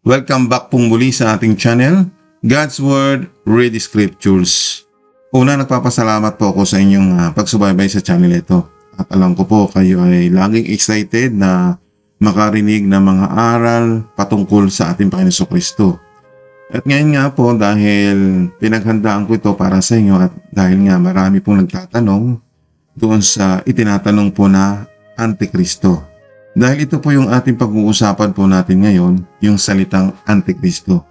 Welcome back pong muli sa ating channel, God's Word, Read the Scriptures. Una, nagpapasalamat po ako sa inyong pagsubaybay sa channel ito. At alam ko po kayo ay laging excited na makarinig ng mga aral patungkol sa ating Panginoon Kristo. At ngayon nga po dahil pinaghandaan ko ito para sa inyo at dahil nga marami pong nagtatanong doon sa itinatanong po na Antikristo. Dahil ito po yung ating pag-uusapan po natin ngayon, yung salitang Antikristo.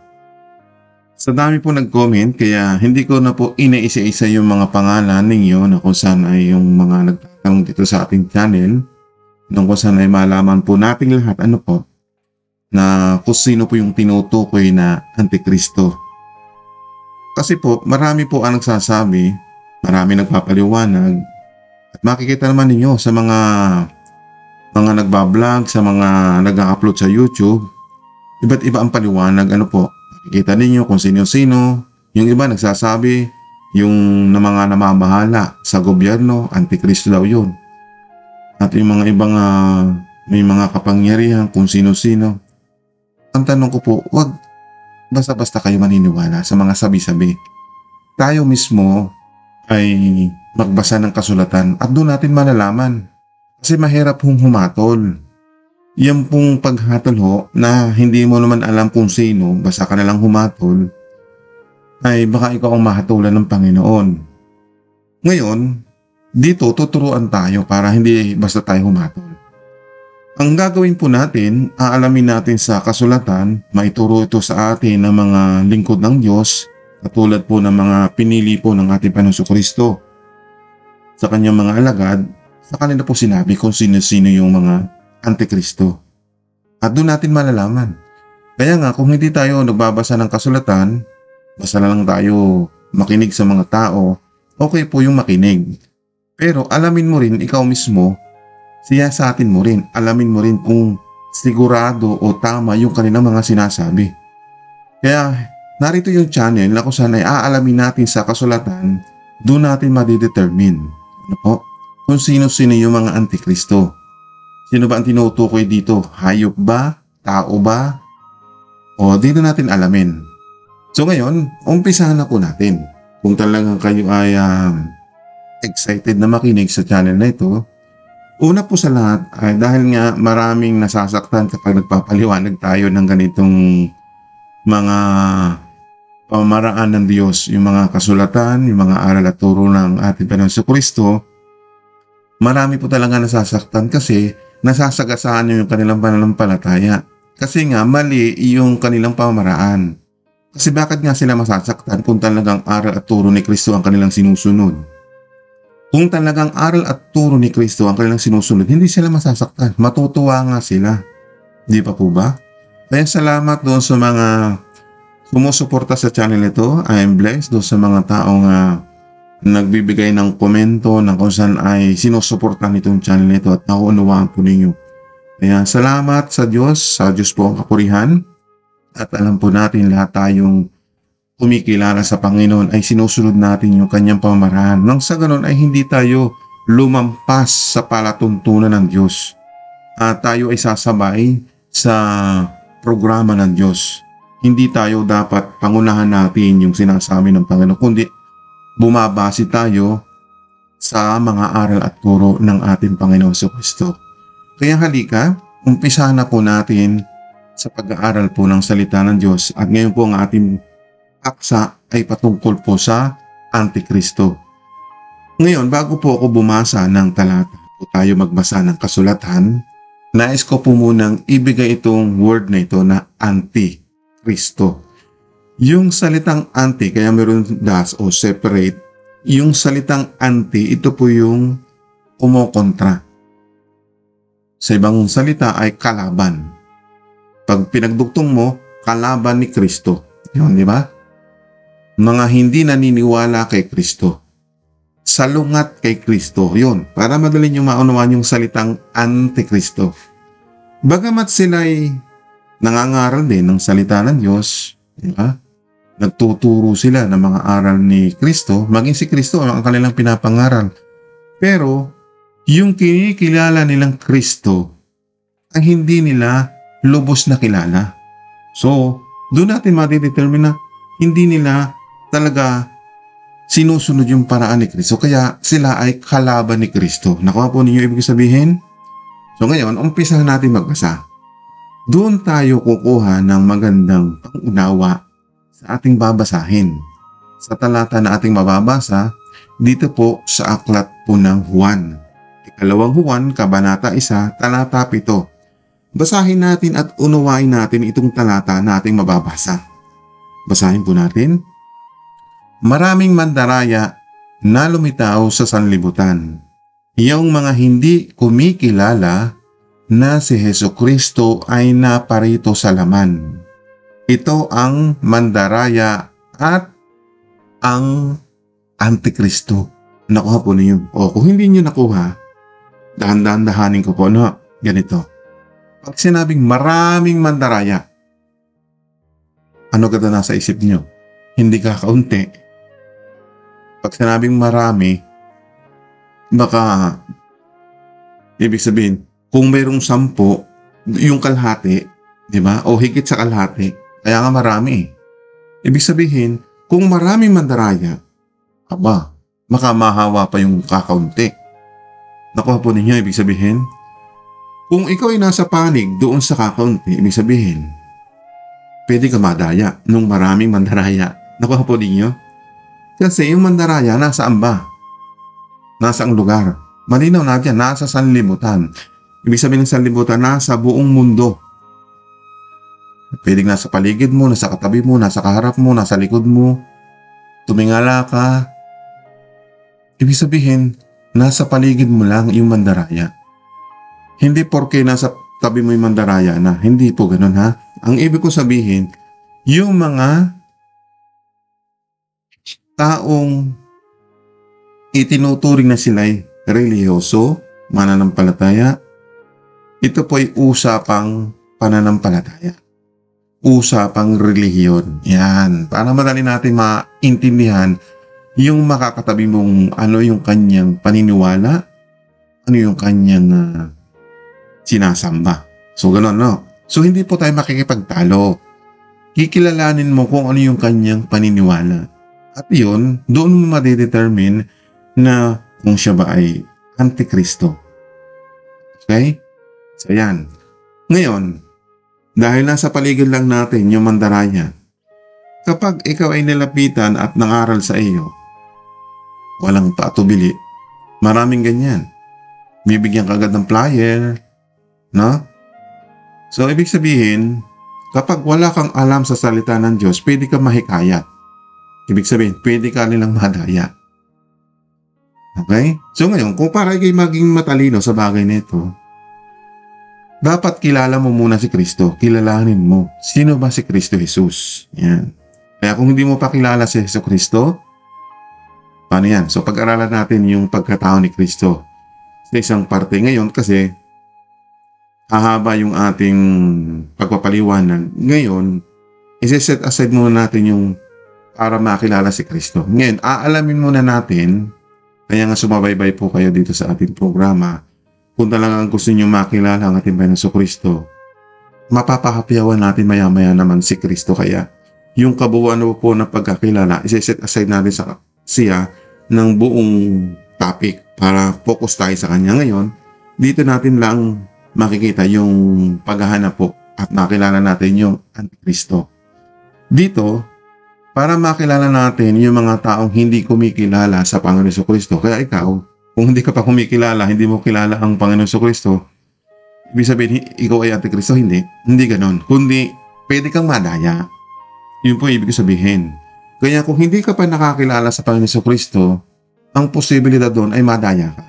Sa dami po nag-comment kaya hindi ko na po inaisa-isa yung mga pangalan ninyo na kung saan ay yung mga nagtatanong dito sa ating channel. Nung kung saan ay malaman po nating lahat na kung sino po yung tinutukoy na Antikristo. Kasi po marami po ang nagsasabi, marami nagpapaliwanag at makikita naman ninyo sa mga nagbablog, sa mga nag-upload sa YouTube, iba't iba ang paliwanag. Nakikita ninyo kung sino-sino. Yung iba nagsasabi, yung mga namamahala sa gobyerno, Antikristo daw yun. At yung mga ibang may mga kapangyarihan kung sino-sino. Ang tanong ko po, wag basta-basta kayo maniniwala sa mga sabi-sabi. Tayo mismo ay magbasa ng kasulatan at doon natin malalaman. Kasi mahirap hong humatol. Yan pong paghatol na hindi mo naman alam kung sino, basta ka nalang humatol, ay baka ikaw ang mahatulan ng Panginoon. Ngayon, dito tuturuan tayo para hindi basta tayo humatol. Ang gagawin po natin, aalamin natin sa kasulatan, maituro ito sa atin ng mga lingkod ng Diyos, katulad po ng mga pinili po ng ating Panginoon Kristo. Sa kanyang mga alagad, sa kanila po sinabi kung sino-sino yung mga Antikristo. At doon natin malalaman. Kaya nga kung hindi tayo nagbabasa ng kasulatan, basta na lang tayo makinig sa mga tao, okay po yung makinig. Pero alamin mo rin ikaw mismo, siyasatin mo rin, alamin mo rin kung sigurado o tama yung kanilang mga sinasabi. Kaya narito yung channel na kung saan ay aalamin natin sa kasulatan, doon natin madidetermine. Kung sino-sino yung mga Antikristo. Sino ba ang tinutukoy dito? Hayop ba? Tao ba? O dito natin alamin. So ngayon, umpisahan na po natin. Kung talagang kayo ay excited na makinig sa channel na ito, una po sa lahat ay dahil nga maraming nasasaktan kapag nagpapaliwanag tayo ng ganitong mga pamamaraan ng Diyos, yung mga kasulatan, yung mga aral at turo ng ating Panginoon Kristo. Marami po talaga nasasaktan kasi nasasagasaan yung kanilang pananampalataya. Kasi nga mali yung kanilang pamamaraan. Kasi bakit nga sila masasaktan kung talagang aral at turo ni Kristo ang kanilang sinusunod? Kung talagang aral at turo ni Kristo ang kanilang sinusunod, hindi sila masasaktan. Matutuwa nga sila. Di pa po ba? Kaya salamat doon sa mga sumusuporta sa channel ito. I am blessed doon sa mga taong nagbibigay ng komento na kung saan ay sinusuportan nitong channel nito at nauunawaan po ninyo. Kaya salamat sa Diyos po ang kapurihan at alam po natin lahat tayong kumikilala sa Panginoon ay sinusunod natin yung kanyang pamamaraan nang sa ganon ay hindi tayo lumampas sa palatuntunan ng Diyos at tayo ay sasabay sa programa ng Diyos. Hindi tayo dapat pangunahan natin yung sinasabi ng Panginoon kundi bumabase tayo sa mga aral at turo ng ating Panginoon Kristo. Kaya halika, umpisahan na po natin sa pag-aaral po ng salita ng Diyos at ngayon po ang ating aksa ay patungkol po sa Antikristo. Ngayon, bago po ako bumasa ng talata po tayo magbasa ng kasulatan, nais ko po munang ibigay itong word na ito na Antikristo. Yung salitang anti, kaya meron dash o separate, yung salitang anti, ito po yung kumokontra. Sa ibang salita ay kalaban. Pag pinagdugtong mo, kalaban ni Kristo. Yun, di ba? Mga hindi naniniwala kay Kristo. Salungat kay Kristo. Yun, para madali nyo maunawaan yung salitang Antikristo. Bagamat sila'y nangangaral din ng salita ng Diyos, di ba? Nagtuturo sila ng mga aral ni Kristo, maging si Kristo ang kanilang pinapangaral. Pero, yung kinikilala nilang Kristo, ang hindi nila lubos na kilala. So, doon natin matidetermine na hindi nila talaga sinusunod yung paraan ni Kristo. Kaya sila ay kalaban ni Kristo. Nakuha po ninyo ibig sabihin? So ngayon, umpisahan natin magbasa. Doon tayo kukuha ng magandang pangunawa sa ating babasahin. Sa talata na ating mababasa, dito po sa aklat po ng Juan. Ikalawang Juan, Kabanata 1, talata 7. Basahin natin at unawain natin itong talata na ating mababasa. Basahin po natin. Maraming mandaraya na lumitaw sa sanlibutan. Yung mga hindi kumikilala na si Hesukristo ay naparito sa laman. Ito ang mandaraya at ang Antikristo. Nakuha po ninyo. O kung hindi nyo nakuha, dahan-dahanin ko po, no? Ganito. Pag sinabing maraming mandaraya, ano kada nasa isip nyo? Hindi kakaunti. Pag sinabing marami, baka ibig sabihin, kung mayroong 10, yung kalahati, di ba? O higit sa kalahati, kaya nga marami. Ibig sabihin, kung maraming mandaraya, baka mahawa pa yung kakaunti. Nakuha po ninyo, ibig sabihin, kung ikaw ay nasa panig doon sa kakaunti, ibig sabihin, pwede ka madaya nung maraming mandaraya. Nakuha po ninyo? Kasi yung mandaraya, nasaan ba? Nasang lugar? Malinaw na dyan, nasa sanlibutan. Ibig sabihin ng sanlibutan, nasa buong mundo. Pwedeng nasa paligid mo, nasa katabi mo, nasa kaharap mo, nasa likod mo. Tumingala ka. Ibig sabihin, nasa paligid mo lang yung mandaraya. Hindi porke nasa tabi mo yung mandaraya na. Hindi po ganun ha. Ang ibig ko sabihin, yung mga taong itinuturing na sila'y relihiyoso, mananampalataya, ito po ay usapang pananampalataya. Usapang relihiyon. Yan. Para madali natin maintindihan yung makakatabi mong ano yung kanyang paniniwala, ano yung kanyang sinasamba. So, gano'n, no? So, hindi po tayo makikipagtalo. Kikilalanin mo kung ano yung kanyang paniniwala. At yun, doon mo madidetermine na kung siya ba ay Antikristo. Okay? So, yan. Ngayon, dahil nasa paligid lang natin yung mandaraya, kapag ikaw ay nilapitan at nangaral sa iyo, walang patubili, maraming ganyan. Bibigyan ka agad ng flyer, no? So, ibig sabihin, kapag wala kang alam sa salita ng Diyos, pwede ka mahikayat. Ibig sabihin, pwede ka nilang madaya. Okay? So ngayon, kung para ikay maging matalino sa bagay nito, dapat kilala mo muna si Kristo. Kilalanin mo. Sino ba si Kristo Jesus? Yan. Kaya kung hindi mo pa kilala si Jesu Kristo, paano yan? So pag-aralan natin yung pagkatao ni Kristo sa isang parte ngayon kasi hahaba yung ating pagpapaliwanag. Ngayon, isi-set aside muna natin yung para makilala si Kristo. Ngayon, aalamin muna natin, kaya nga sumabaybay po kayo dito sa ating programa, kung talagang gusto nyo makilala ang ating Panginoon sa Kristo, mapapahapyawan natin maya-maya naman si Kristo. Kaya yung kabuuan po na pagkakilala, isi-set aside natin sa siya ng buong topic para focus tayo sa kanya. Ngayon, dito natin lang makikita yung paghahanap po at makilala natin yung Antikristo. Dito, para makilala natin yung mga taong hindi kumikilala sa Panginoon Jesucristo. Kaya ikaw, kung hindi ka pa kumikilala, hindi mo kilala ang Panginoon Jesucristo, ibig sabihin, ikaw ay Antikristo? Hindi. Hindi ganon. Kundi, pwede kang madaya. Yun po ibig sabihin. Kaya kung hindi ka pa nakakilala sa Panginoon Jesucristo, ang posibilidad doon ay madaya ka.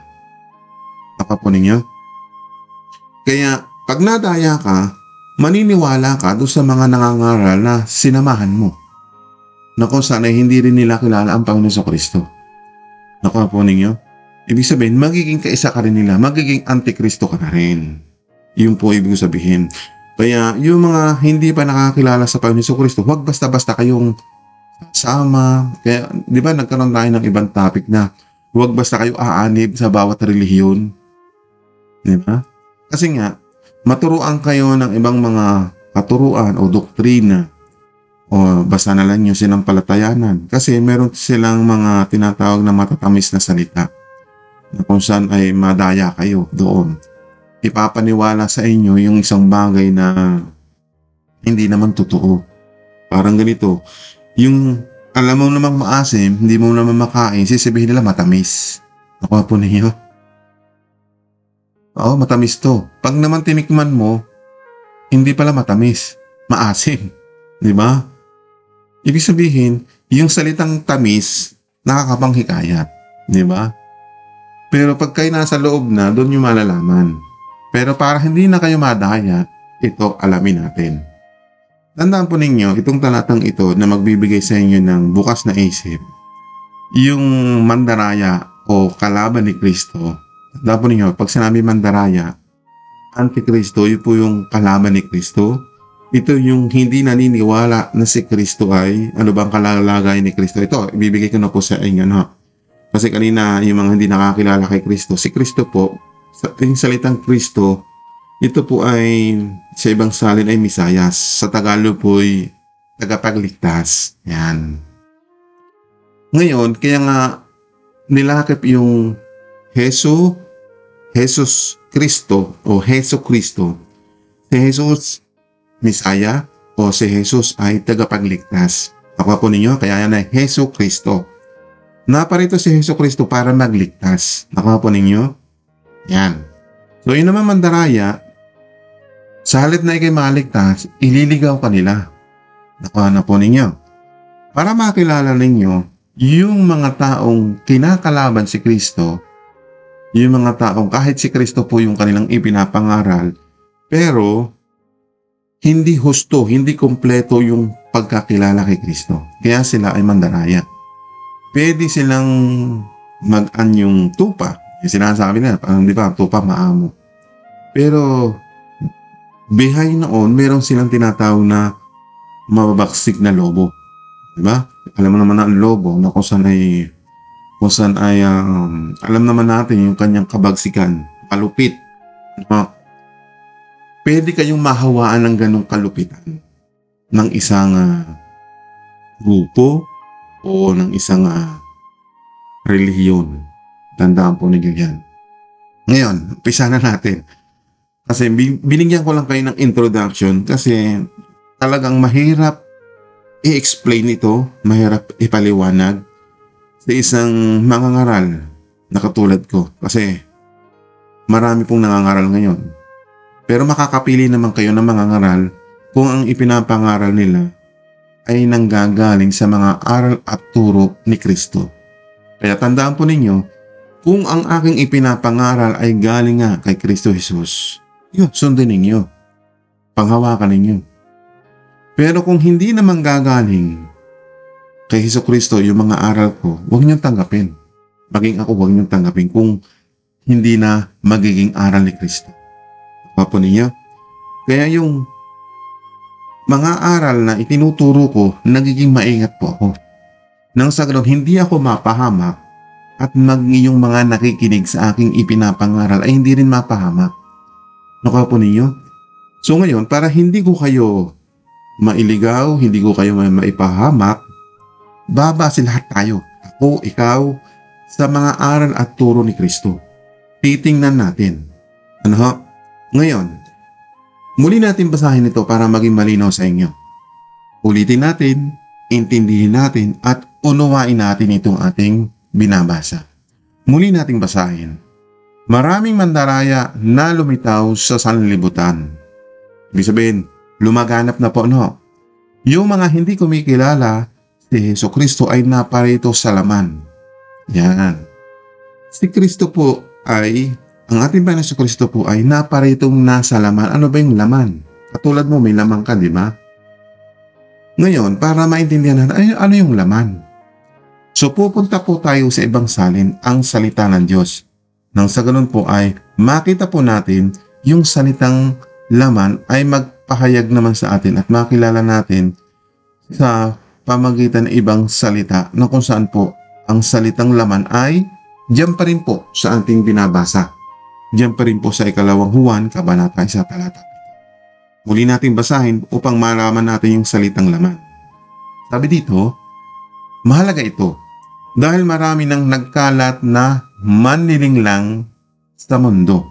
Nakapunin niyo? Kaya, pag nadaya ka, maniniwala ka doon sa mga nangangaral na sinamahan mo. Na kung sana hindi rin nila kilala ang Panginoon Jesucristo. Nakuha po ninyo? Ibig sabihin, magiging kaisa ka rin nila, magiging Antikristo ka na rin. Yun po ibig sabihin. Kaya yung mga hindi pa nakakilala sa Panginoon Jesucristo, huwag basta-basta kayong sama. Kaya, di ba nagkaroon tayo ng ibang topic na huwag basta kayo aanib sa bawat relihiyon. Di ba? Kasi nga, maturuan kayo ng ibang mga katuruan o doktrina o basta na lang yung sinampalatayanan. Kasi meron silang mga tinatawag na matatamis na salita na kung saan ay madaya kayo doon. Ipapaniwala sa inyo yung isang bagay na hindi naman totoo. Parang ganito, yung alam mo namang maasim, hindi mo naman makain, sisibihin nila matamis. Nakuha po ninyo? Oo, matamis to. Pag naman tinikman mo, hindi pala matamis, maasim. Di ba? Ibig sabihin, yung salitang tamis, nakakapanghikayat. Di ba? Pero pag kayo nasa loob na, doon yung malalaman. Pero para hindi na kayo madaya, ito alamin natin. Tandaan po ninyo, itong talatang ito na magbibigay sa inyo ng bukas na isip, yung mandaraya o kalaban ni Kristo. Tandaan po ninyo, pag sinabi mandaraya, Antikristo, yun po yung kalaban ni Kristo. Ito yung hindi naniniwala na si Kristo ay, ano bang kalalagay ni Kristo. Ito, ibibigay ko na po sa inyo, no? Kasi kanina, yung mga hindi nakakilala kay Kristo, si Kristo po, yung salitang Kristo, ito po ay sa ibang salin ay Misayas. Sa Tagalog po ay tagapagligtas. Yan. Ngayon, kaya nga nilakip yung Jesus Kristo o Heso Kristo. Si Jesus Misaya o si Jesus ay tagapagligtas. Nakuha po ninyo, kaya yan ay Heso Kristo. Naparito si Heso Kristo para magligtas. Nakuha po ninyo? Yan. So yun naman mandaraya, sa halip na ikay maligtas, ililigaw ka nila. Nakuha na po ninyo. Para makilala ninyo, yung mga taong kinakalaban si Kristo, yung mga taong kahit si Kristo po yung kanilang ipinapangaral, pero hindi husto, hindi kompleto yung pagkakilala kay Kristo. Kaya sila ay mandaraya. Pwede silang mag-anyong tupa. Yung sinasabi nila, parang di ba, tupa maamo. Pero behind noon, meron silang tinatawag na mababaksik na lobo. Diba? Alam mo naman na ang lobo na kung saan ay alam naman natin yung kanyang kabagsikan, kalupit. Diba? Pwede kayong mahawaan ng ganong kalupitan ng isang grupo o ng isang relihiyon. Tandaan po ninyo yan. Ngayon, umpisa na natin. Kasi binigyan ko lang kayo ng introduction kasi talagang mahirap i-explain ito, mahirap ipaliwanag sa isang mangangaral na katulad ko. Kasi marami pong nangangaral ngayon. Pero makakapili naman kayo ng mangangaral kung ang ipinapangaral nila ay nanggagaling sa mga aral at turo ni Kristo. Kaya tandaan po ninyo, kung ang aking ipinapangaral ay galing nga kay Kristo Jesus, yun, sundin ninyo. Panghawakan ninyo. Pero kung hindi naman gagaling kay Jesucristo yung mga aral ko, huwag niyong tanggapin. Maging ako, huwag niyong tanggapin kung hindi na magiging aral ni Kristo. Papo ninyo? Kaya yung mga aral na itinuturo ko, nagiging maingat po ako. Nang sa ganun, hindi ako mapahamak at yung mga nakikinig sa aking ipinapangaral ay hindi rin mapahamak. Nakuha po ninyo? So ngayon, para hindi ko kayo mailigaw, hindi ko kayo maipahamak, babase lahat tayo. Ako, ikaw, sa mga aral at turo ni Kristo. Titingnan natin. Ano ho? Ngayon, muli natin basahin ito para maging malinaw sa inyo. Ulitin natin, intindihin natin, at unawain natin itong ating binabasa. Muli nating basahin. Maraming mandaraya na lumitaw sa sanlibutan. Ibig sabihin, lumaganap na po, no? Yung mga hindi kumikilala, si Jesucristo ay naparito sa laman. Yan. Si Kristo po ay, ang ating Panginoon si Kristo po ay naparitong nasa laman. Ano ba yung laman? Katulad mo, may laman ka, di ba? Ngayon, para maintindihan natin, ano yung laman? So, pupunta po tayo sa ibang salin, ang salita ng Diyos. Nang sa ganun po ay makita po natin yung salitang laman ay magpahayag naman sa atin at makilala natin sa pamagitan ng ibang salita na kung saan po ang salitang laman ay diyan pa rin po sa ating binabasa. Diyan pa rin po sa 2 Juan, Kabanata 1, talata. Muli nating basahin upang malaman natin yung salitang laman. Sabi dito, mahalaga ito dahil marami nang nagkalat na manlilinglang sa mundo.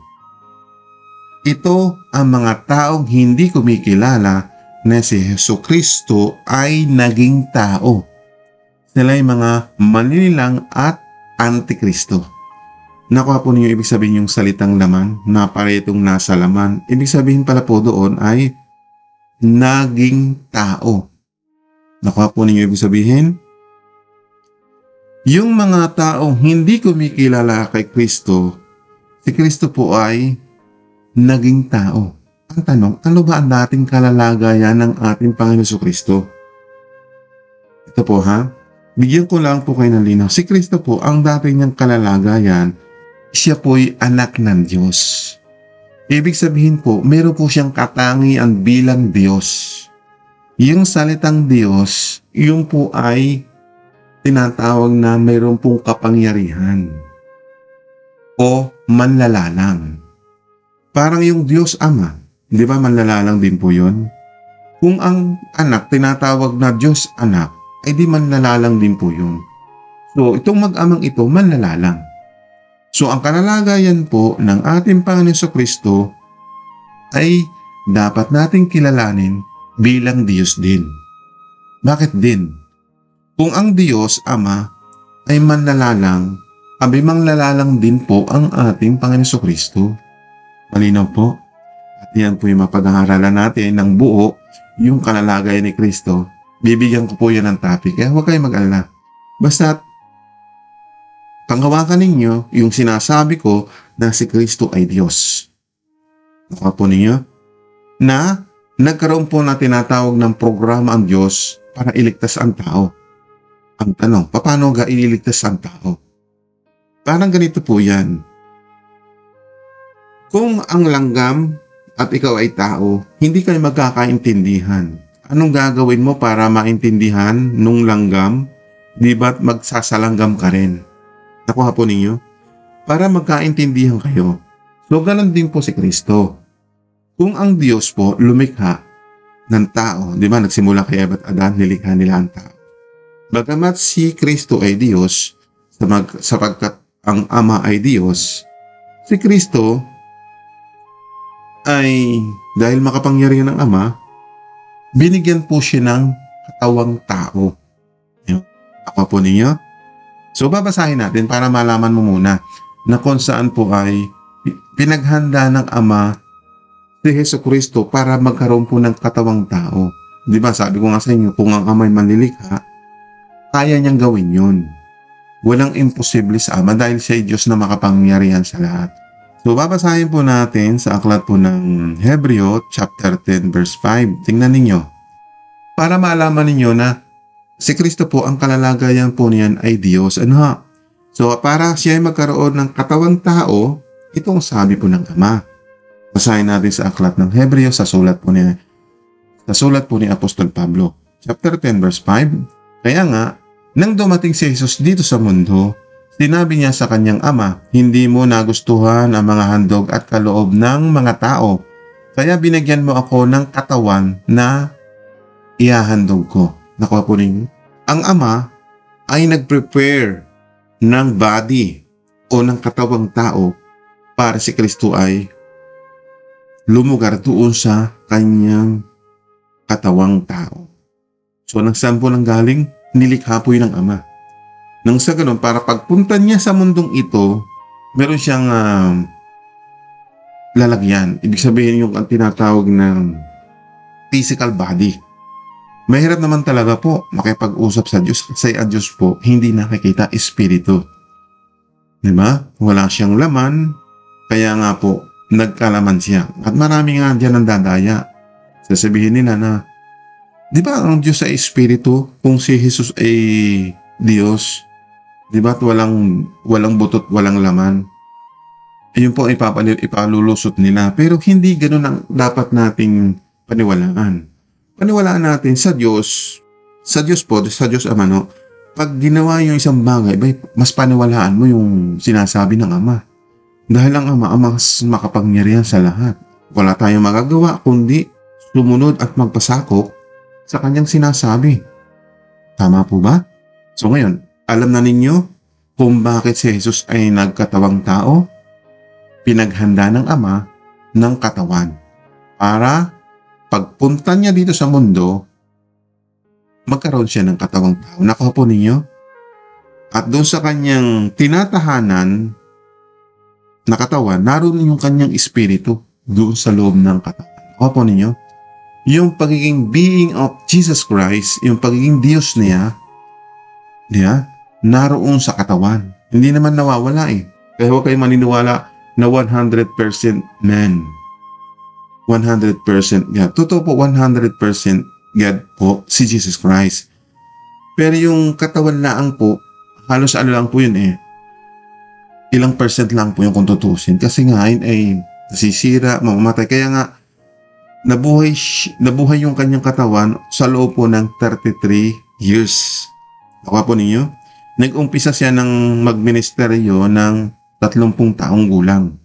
Ito ang mga taong hindi kumikilala na si Jesucristo ay naging tao. Sila ay mga manlililang at antikristo. Nakuha po ninyo ibig sabihin yung salitang laman, na paretong nasa laman. Ibig sabihin pala po doon ay naging tao. Nakuha po ninyo ibig sabihin? Yung mga taong hindi kumikilala kay Kristo, si Kristo po ay naging tao. Ang tanong, ano ba ang dating kalalagayan ng ating Panginoon Jesucristo? Ito po ha, bigyan ko lang po kayo ng linaw. Si Kristo po, ang dating niyang kalalagayan, siya po'y anak ng Diyos. Ibig sabihin po, meron po siyang katangian bilang Diyos. Yung salitang Diyos, yung po ay tinatawag na mayroon pong kapangyarihan o manlalalang. Parang yung Diyos Ama, di ba manlalalang din po yun? Kung ang anak tinatawag na Diyos Anak, ay di manlalalang din po yun. So itong mag-amang ito, manlalalang. So ang kalalagayan po ng ating Panginoon Jesucristo ay dapat nating kilalanin bilang Diyos din. Bakit din? Kung ang Diyos Ama ay manlalalang, abay manlalalang din po ang ating Panginoon Jesucristo. Malinaw po? At yan po yung mapag-aaralan natin ng buo, yung kalalagayan ni Kristo. Bibigyan ko po yan ng topic, kaya huwag kayong mag-alala. Basta panghawakan ninyo yung sinasabi ko na si Kristo ay Diyos. Nakuha po ninyo? Na nagkaroon po na tinatawag ng programa ang Diyos para iligtas ang tao. Ang tanong, paano ga ililigtas ang tao? Parang ganito po yan. Kung ang langgam at ikaw ay tao, hindi kayo magkakaintindihan. Anong gagawin mo para maintindihan nung langgam? Di ba't magsasalanggam ka rin? Nakuha po ninyo? Para magkaintindihan kayo. So, ganun din po si Kristo. Kung ang Diyos po lumikha ng tao, di ba, nagsimula kay Eva at Adan, nilikha nila ang tao. Bagamat si Kristo ay Diyos, sapagkat ang Ama ay Diyos, si Kristo ay, dahil makapangyarihan ng Ama, binigyan po siya ng katawang tao. Nakuha po ninyo? So, babasahin natin para malaman mo muna na kung saan po ay pinaghanda ng Ama si Jesucristo para magkaroon po ng katawang tao. Di ba, sabi ko nga sa inyo, kung ang Ama ay manlilikha, kaya niyang gawin yun. Walang imposible sa Ama dahil siya ay Diyos na makapangyarihan sa lahat. So, babasahin po natin sa aklat po ng Hebreo chapter 10 verse 5. Tingnan ninyo. Para malaman ninyo na si Kristo po, ang kalalagayan po niyan ay Diyos. Ano ha? So, para siya ay magkaroon ng katawang tao, ito ang sabi po ng Ama. Basahin natin sa aklat ng Hebreo sa sulat po ni Apostol Pablo. Chapter 10 verse 5. Kaya nga, nang dumating si Jesus dito sa mundo, sinabi niya sa kanyang Ama, hindi mo nagustuhan ang mga handog at kaloob ng mga tao. Kaya binigyan mo ako ng katawan na ihahandog ko. Nakuha po ninyo? Ang Ama ay nag-prepare ng body o ng katawang tao para si Kristo ay lumugar doon sa kanyang katawang tao. So, saan po nang galing? Nilikha po yun ng Ama. Nang sa ganun, para pagpunta niya sa mundong ito, meron siyang lalagyan. Ibig sabihin yung tinatawag ng physical body. Mahirap naman talaga po makipag-usap sa Diyos kasi ang Diyos po hindi nakikita espiritu. Diba? Wala siyang laman, kaya nga po nagkalaman siya. At marami nga dyan ang dadaya. Sasabihin nila na, di ba ang Diyos ay espiritu? Kung si Jesus ay Diyos, di ba walang butot, walang laman? Yun po ipalulusot nila. Pero hindi ganun ang dapat nating paniwalaan. Paniwalaan natin sa Diyos po, sa Diyos Ama, no? Pag ginawa yung isang bagay, mas paniwalaan mo yung sinasabi ng Ama. Dahil ang Ama ang mas makapangyarihan sa lahat. Wala tayong magagawa kundi sumunod at magpasakop sa kanyang sinasabi. Tama po ba? So ngayon, alam na ninyo kung bakit si Jesus ay nagkatawang tao? Pinaghanda ng Ama ng katawan para pagpunta niya dito sa mundo, magkaroon siya ng katawang tao. Nakuha po ninyo? At doon sa kanyang tinatahanan na katawan, naroon yung kanyang espiritu doon sa loob ng katawan. Nakuha po ninyo? Yung pagiging being of Jesus Christ, yung pagiging Diyos niya, naroon sa katawan. Hindi naman nawawala eh. Kaya huwag kayo maniniwala na 100% man. 100% God. Totoo po, 100% God po si Jesus Christ. Pero yung katawan laang po, halos ano lang po yun eh. Ilang percent lang po yung kung tutusin. Kasi nga yun ay nasisira, mamamatay. Kaya nga, nabuhay yung kanyang katawan sa loob po ng 33 years. Nakuha po ninyo? Nag-umpisa siya ng magministeryo ng 30 taong gulang.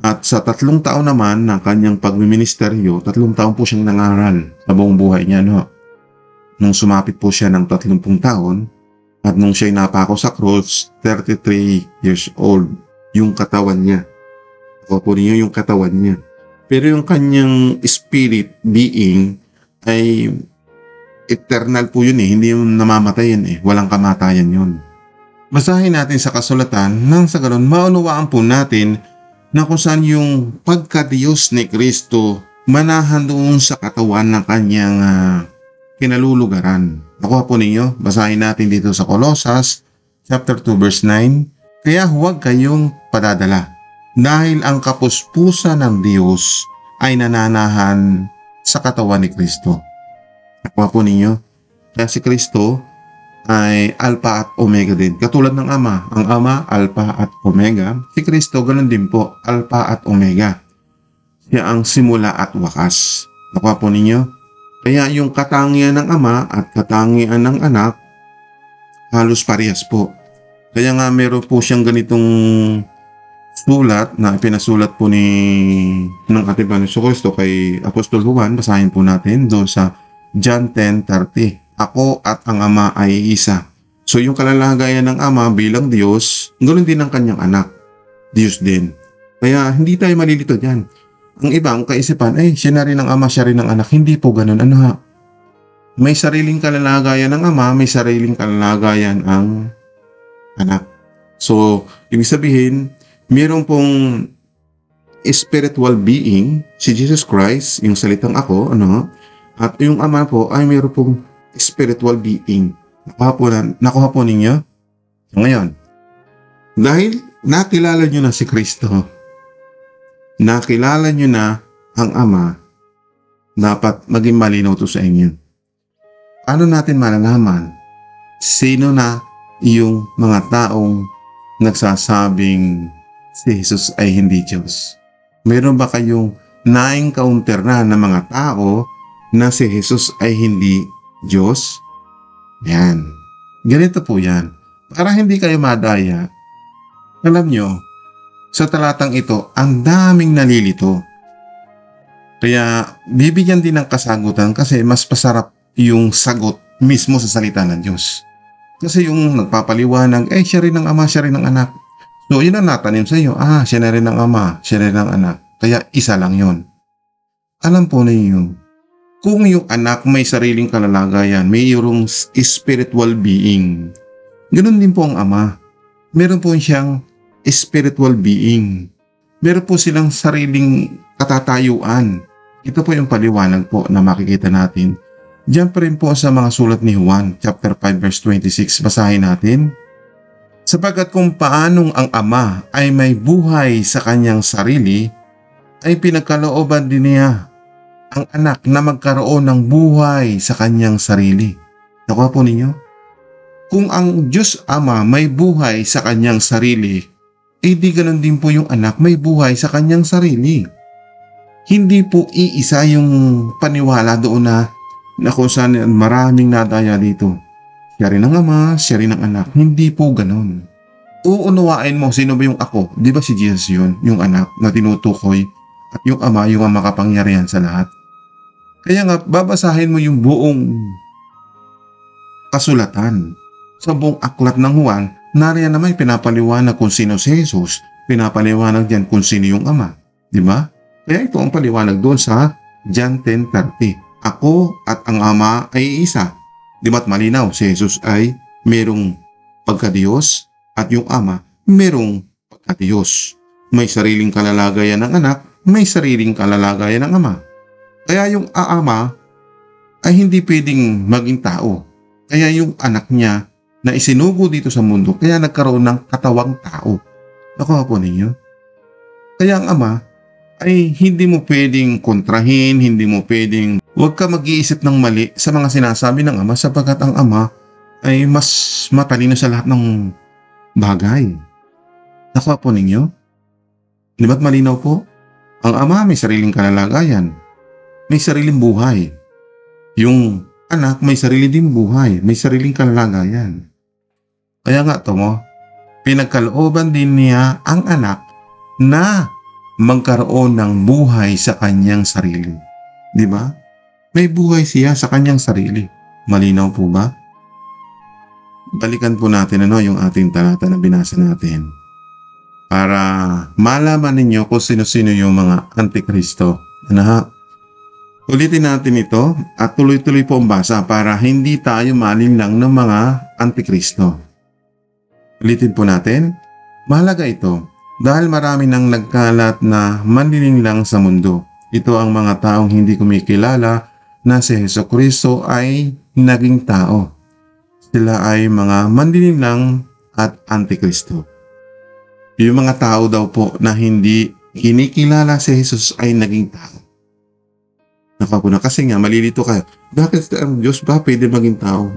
At sa 3 taon naman ng kanyang pagmiministeryo, 3 taon po siyang nangaral sa buong buhay niya. No? Nung sumapit po siya ng 30 taon, at nung siya'y napako sa cross, 33 years old, yung katawan niya. Nakuha po ninyo yung katawan niya. Pero yung kanyang spirit being ay eternal po yun eh. Hindi yung namamatay yun eh. Walang kamatayan yun. Basahin natin sa kasulatan nang sa ganun maunawaan po natin na kung saan yung pagka-Diyos ni Kristo manahan doon sa katawan ng kanyang kinalulugaran. Nakuha po ninyo? Basahin natin dito sa Colossus chapter 2 verse 9. Kaya huwag kayong padadala dahil ang kapuspusan ng Diyos ay nananahan sa katawan ni Kristo. Nakuha po ninyo? Kaya si Kristo ay Alpha at Omega din. Katulad ng Ama. Ang Ama, Alpha at Omega. Si Kristo, ganun din po. Alpha at Omega. Siya ang simula at wakas. Nakuha po ninyo? Kaya yung katangian ng Ama at katangian ng Anak, halos parehas po. Kaya nga meron po siyang ganitong sulat na pinasulat po ng ating Panginoon Kristo kay Apostol Juan. Basahin po natin doon sa John 10:30. Ako at ang Ama ay isa. So yung kalalagayan ng Ama bilang Diyos, ganoon din ang kanyang anak. Diyos din. Kaya hindi tayo malilito dyan. Ang ibang kaisipan, siya na rin ang Ama, siya rin ang anak. Hindi po ganun. Ano ha? May sariling kalalagayan ng Ama, may sariling kalalagayan ang anak. So, ibig sabihin, mayroon pong spiritual being, si Jesus Christ, yung salitang ako, at yung Ama po ay mayroon pong spiritual being. Nakuha po ninyo? Ngayon, dahil nakilala nyo na si Kristo, nakilala nyo na ang Ama, dapat maging malinaw to sa inyo. Ano natin malalaman? Sino na yung mga taong nagsasabing si Jesus ay hindi Diyos? Meron ba kayong na-encounter na ng mga tao na si Jesus ay hindi Diyos? Yan. Ganito po yan. Para hindi kayo madaya, alam nyo, sa talatang ito, ang daming nalilito. Kaya, bibigyan din ng kasagutan kasi mas pasarap yung sagot mismo sa salita ng Diyos. Kasi yung nagpapaliwanag, siya rin ang Ama, siya rin ang anak. So, yun ang natanim sa iyo. Siya na rin ang Ama, siya rin ang anak. Kaya, isa lang yun. Alam po ninyo, kung yung anak may sariling kalalagayan, mayroong spiritual being, ganoon din po ang Ama. Meron po siyang spiritual being. Meron po silang sariling katatayuan. Ito po yung paliwanag po na makikita natin. Diyan pa rin po sa mga sulat ni Juan, chapter 5, verse 26. Basahin natin. Sapagkat kung paanong ang Ama ay may buhay sa kanyang sarili, ay pinagkalooban din niya ang anak na magkaroon ng buhay sa kanyang sarili. Nakuha po ninyo? Kung ang Diyos Ama may buhay sa kanyang sarili, di ganun din po yung anak may buhay sa kanyang sarili. Hindi po iisa yung paniwala doon na kung saan maraming nadaya dito. Siya rin ang Ama, siya rin ang anak. Hindi po ganun. Uunawain mo sino ba yung ako? Di ba si Jesus yun? Yung anak na tinutukoy. At yung Ama, yung ang makapangyarihan sa lahat. Kaya nga, babasahin mo yung buong kasulatan. Sa buong aklat ng Juan, nariyan naman pinapaliwanag kung sino si Jesus. Pinapaliwanag diyan kung sino yung Ama. Di ba? Kaya ito ang paliwanag doon sa John 10:30. Ako at ang Ama ay isa. Di ba't malinaw? Si Jesus ay merong pagka-Diyos at yung Ama merong pagka-Diyos. May sariling kalalagayan ng anak, may sariling kalalagayan ng Ama. Kaya yung Ama ay hindi pwedeng maging tao. Kaya yung anak niya na isinugo dito sa mundo, kaya nagkaroon ng katawang tao. Nakuha po ninyo? Kaya ang Ama ay hindi mo pwedeng kontrahin, hindi mo pwedeng, huwag ka mag-iisip ng mali sa mga sinasabi ng Ama sapagkat ang Ama ay mas matalino sa lahat ng bagay. Nakuha po ninyo? Di ba't malinaw po? Ang Ama may sariling kalalagayan, may sariling buhay. Yung anak may sarili din buhay, may sariling kalalagayan. Kaya nga to mo, pinagkalooban din niya ang anak na magkaroon ng buhay sa kanyang sarili. Di ba? May buhay siya sa kanyang sarili. Malinaw po ba? Balikan po natin yung ating talata na binasa natin para malaman ninyo kung sino-sino yung mga antikristo. Ulitin natin ito at tuloy-tuloy po ang basa para hindi tayo malinlang ng mga antikristo. Ulitin po natin. Mahalaga ito dahil marami nang nagkalat na manlilinlang sa mundo. Ito ang mga taong hindi kumikilala na si Jesucristo ay naging tao. Sila ay mga manlilinlang at antikristo. Yung mga tao daw po na hindi kinikilala si Jesus ay naging tao. Nakapuna kasi nga malilito kayo. Bakit ang Diyos ba pwede maging tao?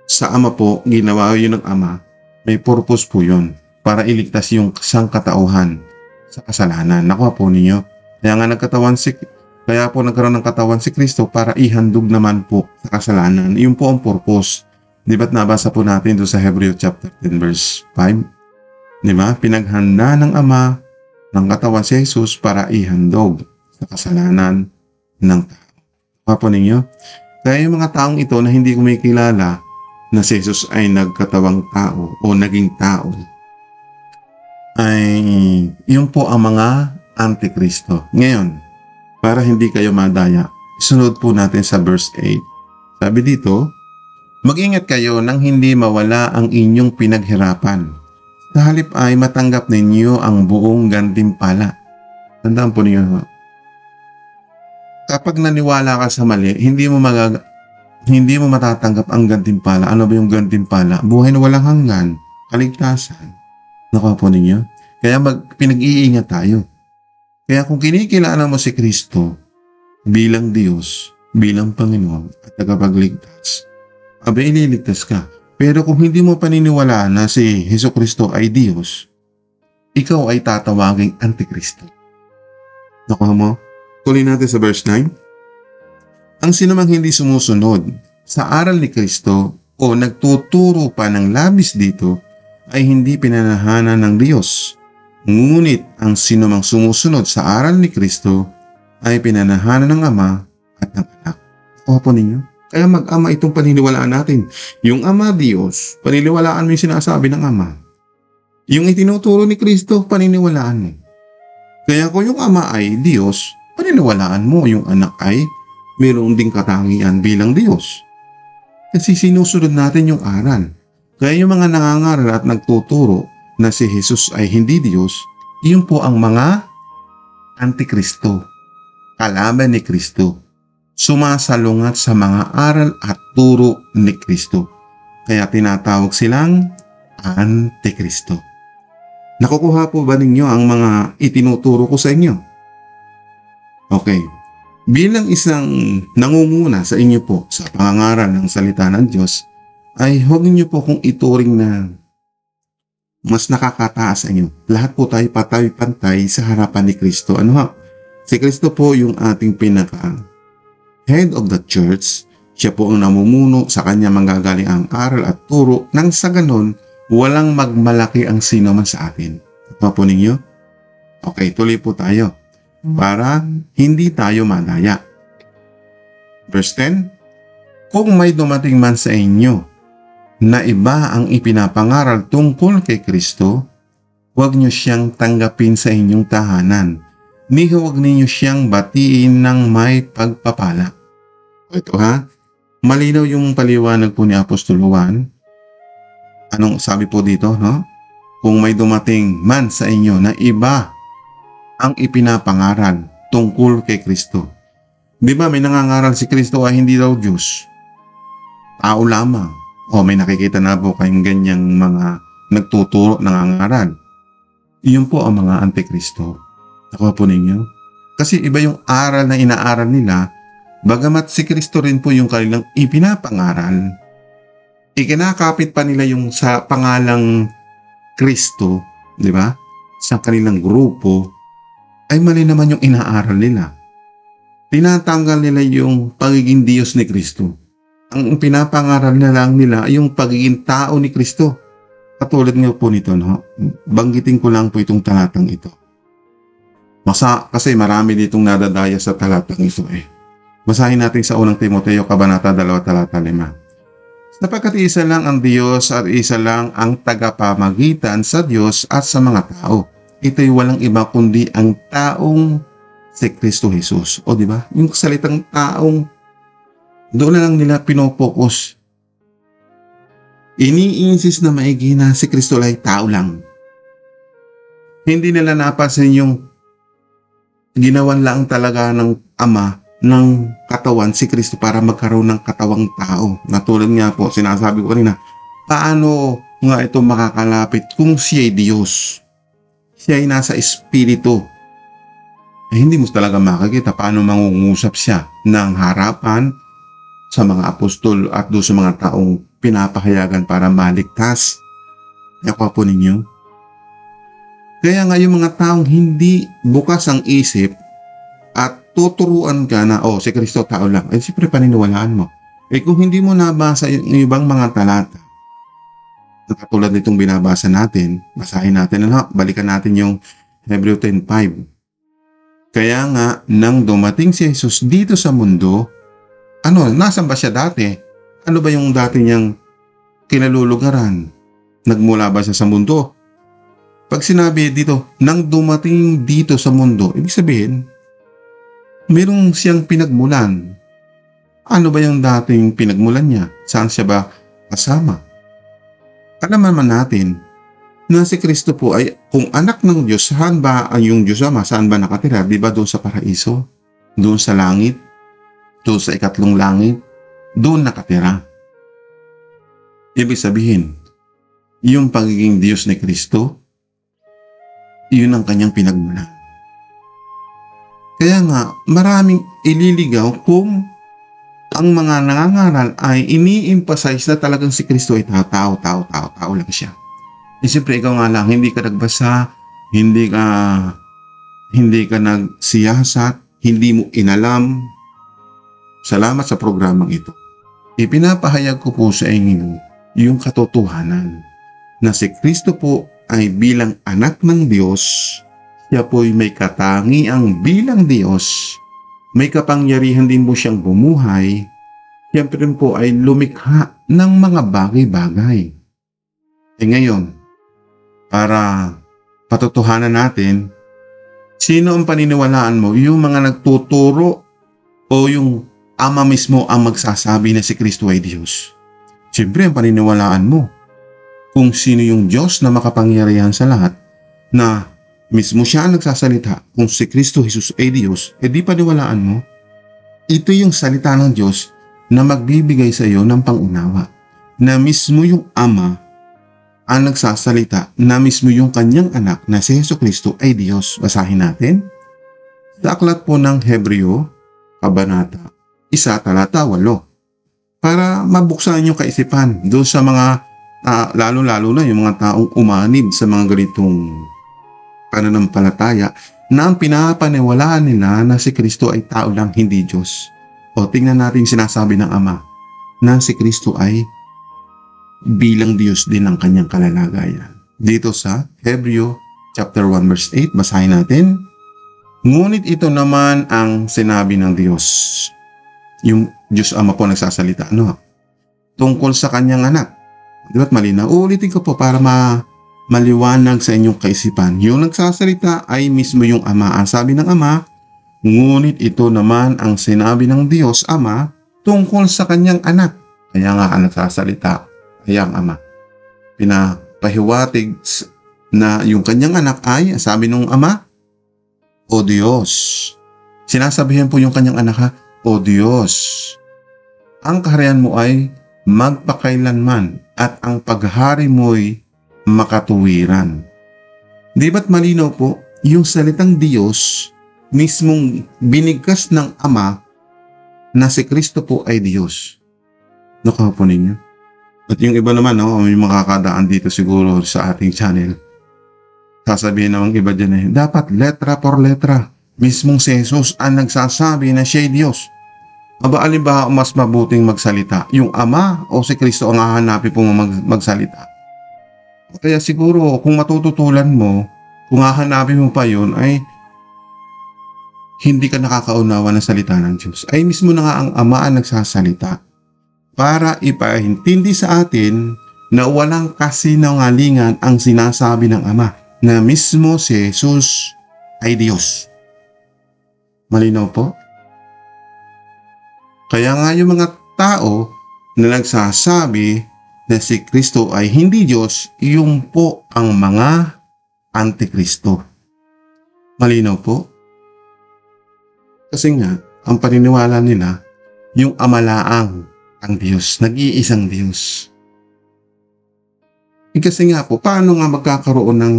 Sa Ama po, ginawa yun ng Ama. May purpose po yun para iligtas yung sangkatauhan sa kasalanan. Nakuha po ninyo. Kaya po nagkaroon ng katawan si Kristo para ihandog naman po sa kasalanan. Yun po ang purpose. Di ba't nabasa po natin doon sa Hebrew chapter 10 verse 5? Di ba? Pinaghanda ng Ama ng katawan si Jesus para ihandog sa kasalanan ng tao. Nakuha po ninyo. Kaya yung mga taong ito na hindi kumikilala na si Jesus ay nagkatawang tao o naging tao, ay yun po ang mga antikristo. Ngayon, para hindi kayo madaya, sunod po natin sa verse 8. Sabi dito, mag-ingat kayo nang hindi mawala ang inyong pinaghirapan. Sa halip ay matanggap ninyo ang buong gantimpala. Tandaan po ninyo, kapag naniwala ka sa mali, hindi mo matatanggap ang gantimpala. Ano ba yung gantimpala? Buhay na walang hanggan, kaligtasan. Nakuha po ninyo? Kaya pinag-iingat tayo. Kaya kung kinikilala mo si Kristo bilang Diyos, bilang Panginoon at tagapagligtas, ililigtas ka. Pero kung hindi mo paniniwalaan na si Jesucristo ay Diyos, ikaw ay tatawaging antikristo. Nakuha mo? Tuloy natin sa verse 9. Ang sinumang hindi sumusunod sa aral ni Kristo o nagtuturo pa ng labis dito ay hindi pinanahanan ng Diyos. Ngunit ang sinumang sumusunod sa aral ni Kristo ay pinanahanan ng Ama at ng Anak. Nakuha po ninyo? Kaya mag-ama itong paniniwalaan natin. Yung Ama Diyos, paniniwalaan mo yung sinasabi ng Ama. Yung itinuturo ni Kristo, paniniwalaan mo. Kaya kung yung Ama ay Diyos, paniniwalaan mo yung Anak ay mayroon ding katangian bilang Diyos. Kasi sinusunod natin yung aral. Kaya yung mga nangangaral at nagtuturo na si Jesus ay hindi Diyos, yun po ang mga antikristo, kalaban ni Kristo, sumasalungat sa mga aral at turo ni Kristo. Kaya tinatawag silang antikristo. Nakukuha po ba ninyo ang mga itinuturo ko sa inyo? Okay. Bilang isang nangunguna sa inyo po sa pangangaral ng salita ng Diyos, ay huwag niyo po kung ituring na mas nakakataas sa inyo. Lahat po tayo patay-pantay sa harapan ni Kristo. Si Kristo po yung ating head of the church. Siya po ang namumuno, sa kanya manggagaling ang aral at turo, nang sa ganon, walang magmalaki ang sino man sa atin. Apa po ninyo? Okay, tuloy po tayo para hindi tayo madaya. Verse 10, kung may dumating man sa inyo na iba ang ipinapangaral tungkol kay Kristo, huwag niyo siyang tanggapin sa inyong tahanan, ni huwag ninyo siyang batiin ng may pagpapala. Ito ha, malinaw yung paliwanag po ni Apostol Juan. Anong sabi po dito, no? Kung may dumating man sa inyo na iba ang ipinapangaral tungkol kay Kristo. Di ba may nangangaral si Kristo ay hindi daw Diyos? Tao lamang. O may nakikita na po kayong ganyang mga nagtuturo nangangaral. Iyon po ang mga antikristo. Nakuha po ninyo? Kasi iba yung aral na inaaral nila, bagamat si Kristo rin po yung kanilang ipinapangaral, ikinakapit pa nila yung sa pangalang Kristo, di ba? Sa kanilang grupo, ay mali naman yung inaaral nila. Tinatanggal nila yung pagiging Diyos ni Kristo. Ang pinapangaral na lang nila ay yung pagiging tao ni Kristo. Katulad nga po nito, no? Banggitin ko lang po itong talatang ito. Kasi marami ditong nadadaya sa talatang ito eh. Basahin natin sa unang Timoteo, Kabanata 2, talata 5. Sapagkat isa lang ang Diyos at isa lang ang tagapamagitan sa Diyos at sa mga tao. Ito'y walang iba kundi ang taong si Kristo Jesus. O di ba? Yung salitang taong doon na lang nila pinopokus. Ini-insist na maigi na si Kristo ay tao lang. Hindi nila napansin yung ginawan lang talaga ng Ama ng katawan si Kristo para magkaroon ng katawang tao. Natulad nga po, sinasabi ko kanina, paano nga ito makakalapit kung siya ay Diyos? Siya ay nasa Espiritu. Hindi mo talaga makikita paano mangungusap siya ng harapan sa mga apostol at doon sa mga taong pinapahayagan para maligtas. Nakuha po ninyo? Kaya nga yung mga taong hindi bukas ang isip at tuturuan ka na, si Kristo tao lang, ay siyempre paniniwalaan mo. Kung hindi mo nabasa yung ibang mga talata, katulad nitong binabasa natin, basahin natin, balikan natin yung Hebreo 10:5. Kaya nga, nang dumating si Jesus dito sa mundo, nasan ba siya dati? Ano ba yung dati niyang kinalulugaran? Nagmula ba siya sa mundo? Pag sinabi dito, nang dumating dito sa mundo, ibig sabihin, mayroong siyang pinagmulan. Ano ba yung dating pinagmulan niya? Saan siya ba kasama? Alam naman natin na si Kristo po ay kung anak ng Diyos, saan ba ang yung Diyos Ama? Saan ba nakatira? Di ba doon sa paraiso? Doon sa langit? Doon sa ikatlong langit? Doon nakatira. Ibig sabihin, yung pagiging Diyos ni Kristo, yun ang kanyang pinagmulan. Kaya nga, maraming ililigaw kung ang mga nangangaral ay ini-emphasize na talagang si Kristo ay tao lang siya. Siyempre ikaw nga lang, hindi ka nagbasa, hindi ka nagsiyasat, hindi mo inalam. Salamat sa programang ito. Ipinapahayag ko po sa inyo yung katotohanan na si Kristo po ay bilang anak ng Diyos. Siya po ay may katangiang bilang Diyos. May kapangyarihan din po siyang bumuhay. Siyempre po ay lumikha ng mga bagay-bagay. Ngayon, para patutuhanan natin, sino ang paniniwalaan mo? Yung mga nagtuturo o yung Ama mismo ang magsasabi na si Kristo ay Diyos? Siyempre, ang paniniwalaan mo kung sino yung Diyos na makapangyarihan sa lahat, na mismo siya ang nagsasalita, kung si Kristo Jesus ay Diyos, di paniwalaan mo? Ito yung salita ng Diyos na magbibigay sa iyo ng pangunawa, na mismo yung Ama ang nagsasalita, na mismo yung kanyang anak na si Jesucristo ay Diyos. Basahin natin sa aklat po ng Hebreo, Kabanata 1, talata 8, para mabuksan yung kaisipan doon sa mga lalo-lalo na yung mga taong umanib sa mga ganitong pananampalataya na ang pinapaniwalaan nila na si Kristo ay tao lang, hindi Diyos. O tingnan natin sinasabi ng Ama na si Kristo ay bilang Diyos din ang kanyang kalalagayan. Dito sa Hebreo chapter 1 verse 8, basahin natin. Ngunit ito naman ang sinabi ng Diyos. yung Diyos Ama po nagsasalita, no? Tungkol sa kanyang anak. Di ba't malinaw? Uulitin ko po para maliwanag sa inyong kaisipan. Yung nagsasalita ay mismo yung Ama. Ang sabi ng Ama, ngunit ito naman ang sinabi ng Diyos Ama tungkol sa kanyang anak. Kaya nga ang nagsasalita ay ang Ama. Pinapahiwatig na yung kanyang anak ay, sabi ng Ama, O Diyos. Sinasabihin po yung kanyang anak, O Diyos, ang kaharian mo ay magpakailanman at ang paghari mo'y makatuwiran. Di ba't malinaw po, yung salitang Diyos, mismong binigkas ng Ama na si Kristo po ay Diyos. Nakuha po ninyo. At yung iba naman, no, may makakadaan dito siguro sa ating channel. Sasabihin naman iba dyan dapat letra por letra. Mismong si Jesus ang nagsasabi na siya'y Diyos. Aba, alin ba mas mabuting magsalita? Yung Ama o si Kristo ang hahanapin po magsalita? Kaya siguro kung matututulan mo, kung hahanapin mo pa yun, ay hindi ka nakakaunawa ng salita ng Diyos. Ay mismo na nga ang Ama ang nagsasalita para ipahintindi sa atin na walang kasinungalingan ang sinasabi ng Ama na mismo si Jesus ay Diyos. Malinaw po? Kaya nga yung mga tao na nagsasabi na si Kristo ay hindi Diyos, yung po ang mga Antikristo. Malinaw po? Kasi nga, ang paniniwala nila, yung amalaang ang Diyos, nag-iisang Diyos. Kasi nga po, paano nga magkakaroon ng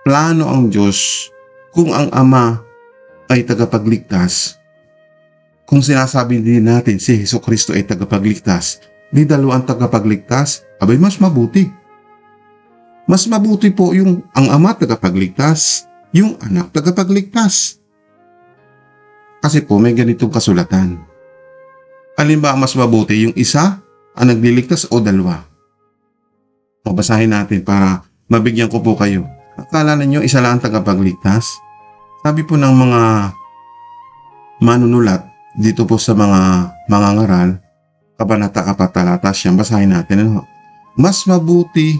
plano ang Diyos kung ang Ama ay tagapagligtas? Kung sinasabi din natin si Jesucristo ay tagapagligtas, di dalawang tagapagligtas, abay mas mabuti. Mas mabuti po yung ang Ama tagapagligtas, yung anak tagapagligtas. Kasi po may ganitong kasulatan. Alin ba ang mas mabuti? Yung isa ang nagliligtas o dalawa? Mabasahin natin para mabigyan ko po kayo. Akala ninyo isa lang ang tagapagligtas? Sabi po ng mga manunulat dito po sa mga ngaral, Kabanata 4 talata siyam, basahin natin. Ano? Mas mabuti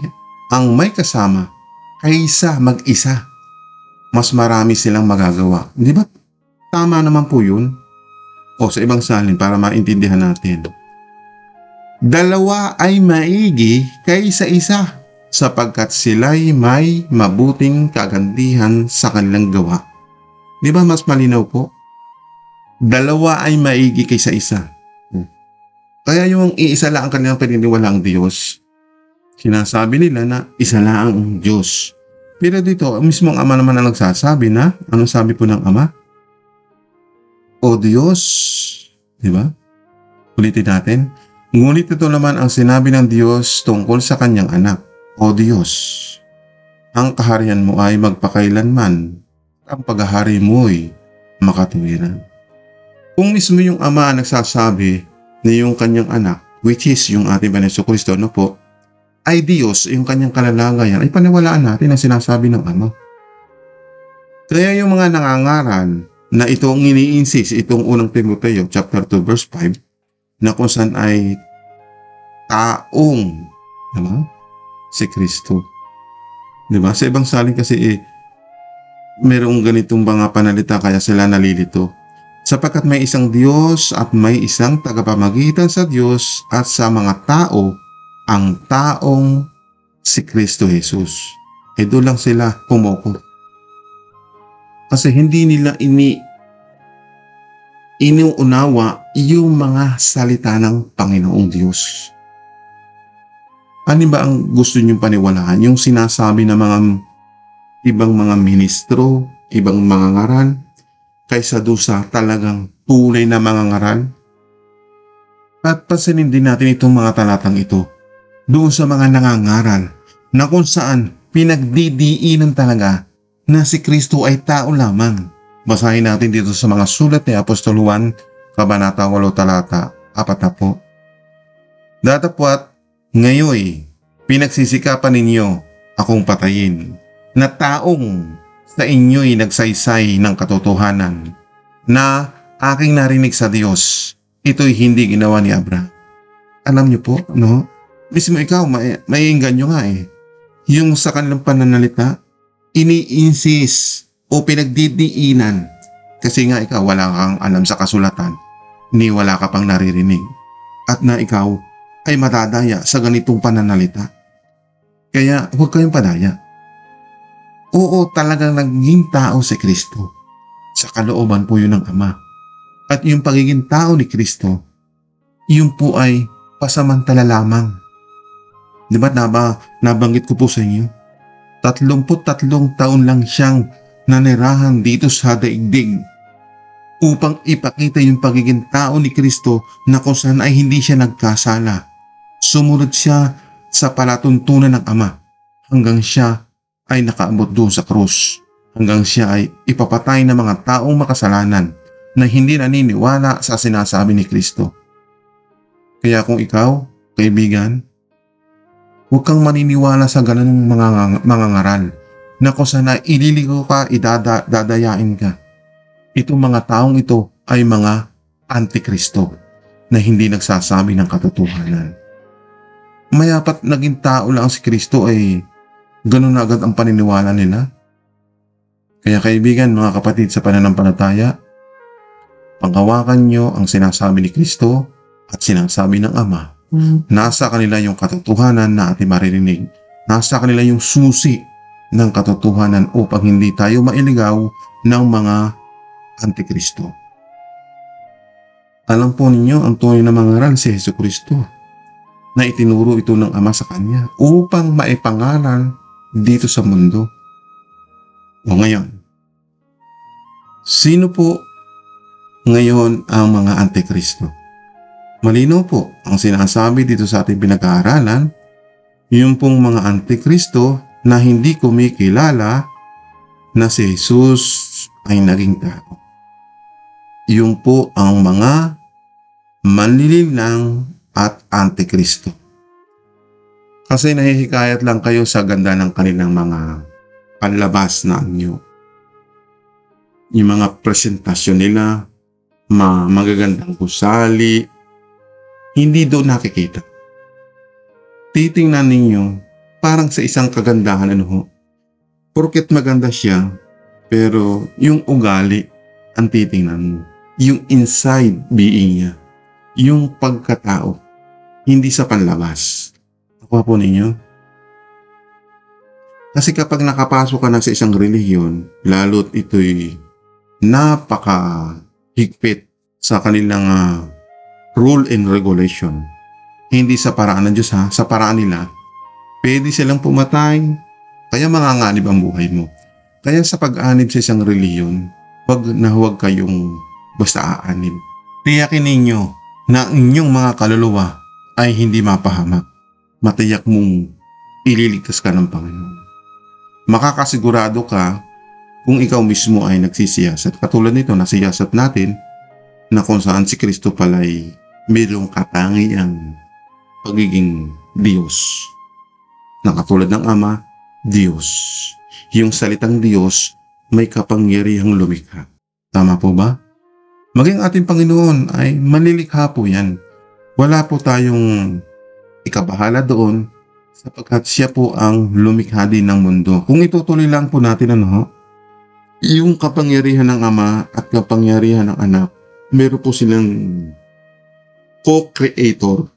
ang may kasama kaysa mag-isa. Mas marami silang magagawa. Di ba? Tama naman po yun. O sa ibang salin para maintindihan natin. Dalawa ay maigi kaysa isa sapagkat sila'y may mabuting kagantihan sa kanilang gawa. Di ba mas malinaw po? Dalawa ay maigi kaysa isa. Kaya yung iisa lang ang kanilang paniniwalaang Diyos, sinasabi nila na isa lang ang Diyos. Pero dito, mismo ang Ama naman ang nagsasabi na, anong sabi po ng Ama? O Diyos. Di ba? Ulitin natin. Ngunit ito naman ang sinabi ng Diyos tungkol sa kanyang anak. O Diyos, ang kaharian mo ay magpakailanman, ang paghahari mo'y makatuwiran. Kung mismo yung Ama ang nagsasabi na yung kanyang anak, which is yung ating Jesucristo, no po, ay Diyos, yung kanyang kalalagayan, ay paniwalaan natin ang sinasabi ng Ama. Kaya yung mga nangangaral na itong ini-insist, itong unang Timoteo, chapter 2, verse 5, na kung saan ay taong, diba? Si Kristo. Diba? Sa ibang salin kasi mayroong ganitong mga panalita kaya sila nalilito. Sapagkat may isang Diyos at may isang tagapamagitan sa Diyos at sa mga tao, ang taong si Kristo Jesus. Doon lang sila pumoko. Kasi hindi nila inuunawa yung mga salita ng Panginoong Diyos. Ano ba ang gusto niyong paniwalaan? Yung sinasabi ng mga ibang mga ministro, ibang mga ngaral, kaysa doon sa talagang tunay na mga ngaral? At pansinin din natin itong mga talatang ito doon sa mga nangangaral na kung saan pinagdidiinan talaga na si Kristo ay tao lamang. Basahin natin dito sa mga sulat ni Apostol Juan, Kabanata 8 talata 40. Datapwat, ngayoy, pinagsisikapan ninyo akong patayin, na taong sa inyo'y nagsaysay ng katotohanan, na aking narinig sa Diyos, ito'y hindi ginawa ni Abraham. Alam niyo po, no? Mismo ikaw, maiinganyo nga eh. Yung sa kanilang pananalita, ini-insist o pinagdidiinan. Kasi nga ikaw wala kang alam sa kasulatan, ni wala ka pang naririnig. At na ikaw ay madadaya sa ganitong pananalita. Kaya huwag kayong padaya. Oo, talagang naging tao si Kristo. Sa kalooban po yun ng Ama. At yung pagiging tao ni Kristo, yun po ay pasamantala lamang. Di ba nabanggit ko po sa inyo? 33 taon lang siyang nanirahan dito sa daigdig upang ipakita yung pagiging tao ni Kristo na kung saan ay hindi siya nagkasala. Sumunod siya sa palatuntunan ng Ama hanggang siya ay nakaabot doon sa krus. Hanggang siya ay ipapatay ng mga taong makasalanan na hindi naniniwala sa sinasabi ni Kristo. Kaya kung ikaw, kaibigan, huwag kang maniniwala sa ganang mga ngaral na kung sana ililigo ka, dadayain ka. Itong mga taong ito ay mga antikristo na hindi nagsasabi ng katotohanan. Mayapat naging tao lang si Kristo ay ganun na agad ang paniniwala nila. Kaya kaibigan, mga kapatid sa pananampalataya, panghawakan nyo ang sinasabi ni Kristo at sinasabi ng Ama. Nasa kanila yung katotohanan na ating maririnig. Nasa kanila yung susi ng katotohanan upang hindi tayo mailigaw ng mga antikristo. Alam po ninyo ang tunay na mangaral si Jesucristo na itinuro ito ng Ama sa Kanya upang maipangaral dito sa mundo. O ngayon, sino po ngayon ang mga antikristo? Malinaw po ang sinasabi dito sa ating pinag-aaralan, yung pong mga antikristo na hindi kumikilala na si Jesus ay naging tao. Yung po ang mga manlilinlang at antikristo. Kasi nahihikayat lang kayo sa ganda ng kanilang mga panlabas na anyo. Yung mga presentasyon nila, magagandang gusali, hindi doon nakikita. Titingnan ninyo parang sa isang kagandahan porket maganda siya, pero yung ugali ang titingnan mo. Yung inside being niya, yung pagkatao, hindi sa panlabas. Nakuha po ninyo? Kasi kapag nakapasok ka na sa isang relihiyon, lalo't ito'y napakahigpit sa kanilang rule and regulation. Hindi sa paraan ng Diyos sa paraan nila, pwede silang pumatay, kaya manganganib ang buhay mo. Kaya sa pag-anib sa isang relihiyon, huwag kayong basta aanib. Tiyakin ninyo na inyong mga kaluluwa ay hindi mapahamak. Matiyak mong ililigtas ka ng Panginoon. Makakasigurado ka kung ikaw mismo ay nagsisiyasat. Katulad nito, nasiyasat natin na kung saan si Kristo pala'y mayroong katangiang pagiging Diyos. Na katulad ng Ama, Diyos. Yung salitang Diyos may kapangyarihang lumikha. Tama po ba? Maging ating Panginoon ay manilikha po yan. Wala po tayong ikabahala doon sapagkat siya po ang lumikha din ng mundo. Kung itutuloy lang po natin yung kapangyarihan ng Ama at kapangyarihan ng Anak, meron po silang co-creator.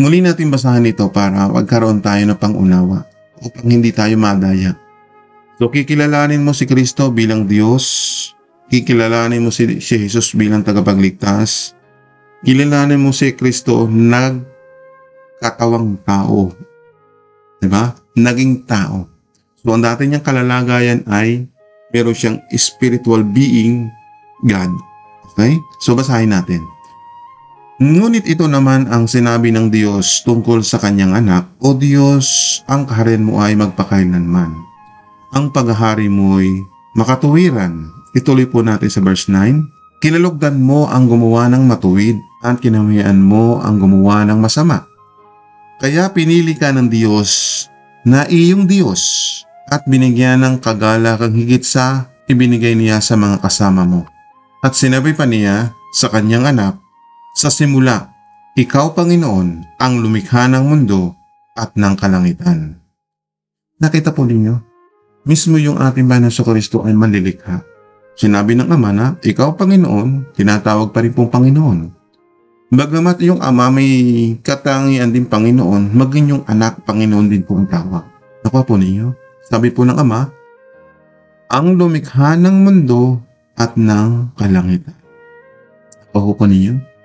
Muli natin basahan ito para magkaroon tayo ng pangunawa upang hindi tayo madaya. So kikilalanin mo si Kristo bilang Diyos, kikilalanin mo si Jesus bilang tagapagligtas, kilalanin mo si Kristo nagkatawang tao. Diba? Naging tao. So ang dati niyang kalalagayan ay meron siyang spiritual being, God. Okay? So basahin natin. Ngunit ito naman ang sinabi ng Diyos tungkol sa kanyang anak, O Diyos, ang kaharian mo ay magpakailanman. Ang paghahari mo'y makatuwiran. Ituloy po natin sa verse 9. Kinalugdan mo ang gumawa ng matuwid at kinamihan mo ang gumawa ng masama. Kaya pinili ka ng Diyos na iyong Diyos at binigyan ng kagalakang higit sa ibinigay niya sa mga kasama mo. At sinabi pa niya sa kanyang anak, Sa simula, ikaw, Panginoon, ang lumikha ng mundo at ng kalangitan. Nakita po ninyo, mismo yung ating Panginoon Kristo ay manlilikha. Sinabi ng Ama na, ikaw, Panginoon, tinatawag pa rin pong Panginoon. Bagamat yung Ama may katangian din Panginoon, maging yung anak Panginoon din po ang tawag. Nakuha po ninyo? Sabi po ng Ama, ang lumikha ng mundo at ng kalangitan. Nakuha po ninyo?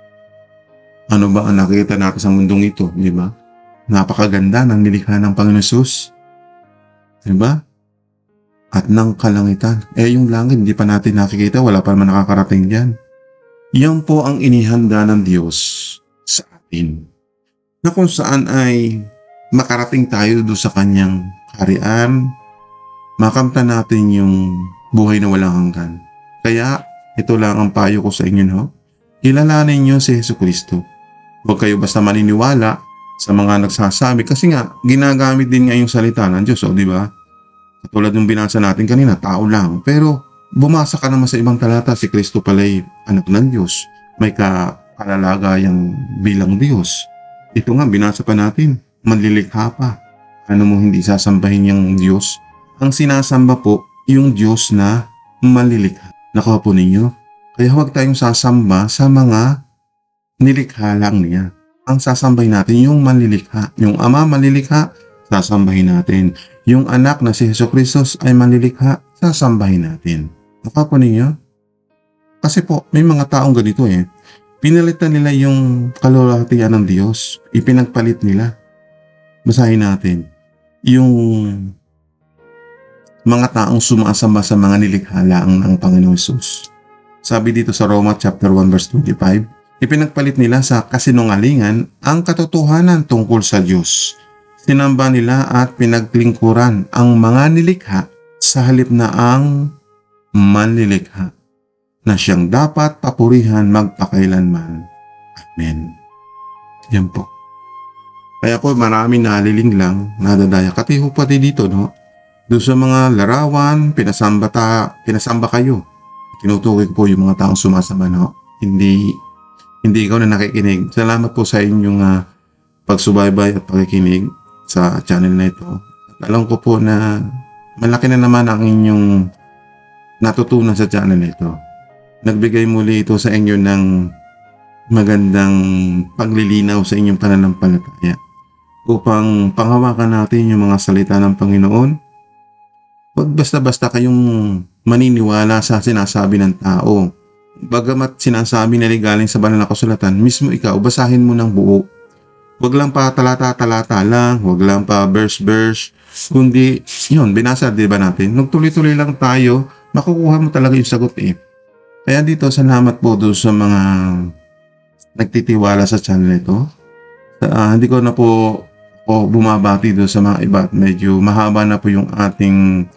Ano ba ang nakikita natin sa mundong ito, di ba? Napakaganda ng nilikha ng Panginoon Jesus. Di ba? At ng kalangitan. Yung langit, hindi pa natin nakikita, wala pa naman nakakarating dyan. Yan po ang inihanda ng Diyos sa atin. Na kung saan ay makarating tayo doon sa kanyang kaharian, makamtan natin yung buhay na walang hanggan. Kaya, ito lang ang payo ko sa inyo, no? Kilalanin niyo si Jesucristo. Huwag kayo basta maniniwala sa mga nagsasabi. Kasi nga, ginagamit din nga yung salita ng Diyos, di ba? Katulad ng binasa natin kanina, tao lang. Pero, bumasa ka naman sa ibang talata, si Kristo pala'y anak ng Diyos. May kalalagayang bilang Diyos. Ito nga, binasa pa natin, manlilikha pa. Ano mo hindi sasambahin yung Diyos? Ang sinasamba po, yung Diyos na manlilikha. Nakuha po ninyo? Kaya huwag tayong sasamba sa mga nilikha lang niya. Ang sasambahin natin yung manlilikha. Yung Ama manlilikha, sasambahin natin. Yung anak na si Jesucristo ay manlilikha, sasambahin natin. Nakuha po ninyo? Kasi po, may mga taong ganito Pinalitan nila yung kalulatian ng Diyos. Ipinagpalit nila. Basahin natin. Yung mga taong sumasamba sa mga nilikha lang ng Panginoon Jesus. Sabi dito sa Roma chapter 1 verse 25, ipinagpalit nila sa kasinungalingan ang katotohanan tungkol sa Diyos. Sinamba nila at pinaglingkuran ang mga nilikha sa halip na ang manlilikha na siyang dapat papurihan magpakailanman. Amen. Yan po. Kaya po maraming naliling lang, nadadaya. Katiho pati dito, no? Doon sa mga larawan, pinasamba kayo. Tinutukoy ko po yung mga taong sumasamba, no? Hindi ikaw na nakikinig. Salamat po sa inyong pagsubaybay at pakikinig sa channel na ito. At alam ko po na malaki na naman ang inyong natutunan sa channel na ito. Nagbigay muli ito sa inyo ng magandang paglilinaw sa inyong pananampalataya upang panghawakan natin yung mga salita ng Panginoon. Huwag basta-basta kayong maniniwala sa sinasabi ng tao. Bagamat sinasabi na galing sa banal na kasulatan, mismo ikaw, basahin mo ng buo. Huwag lang pa talata-talata lang, huwag lang pa verse-verse, kundi yun, binasa di ba natin? Nung tuloy-tuloy lang tayo, makukuha mo talaga yung sagot Kaya dito, salamat po doon sa mga nagtitiwala sa channel ito. Hindi ko na po bumabati doon sa mga iba at medyo mahaba na po yung ating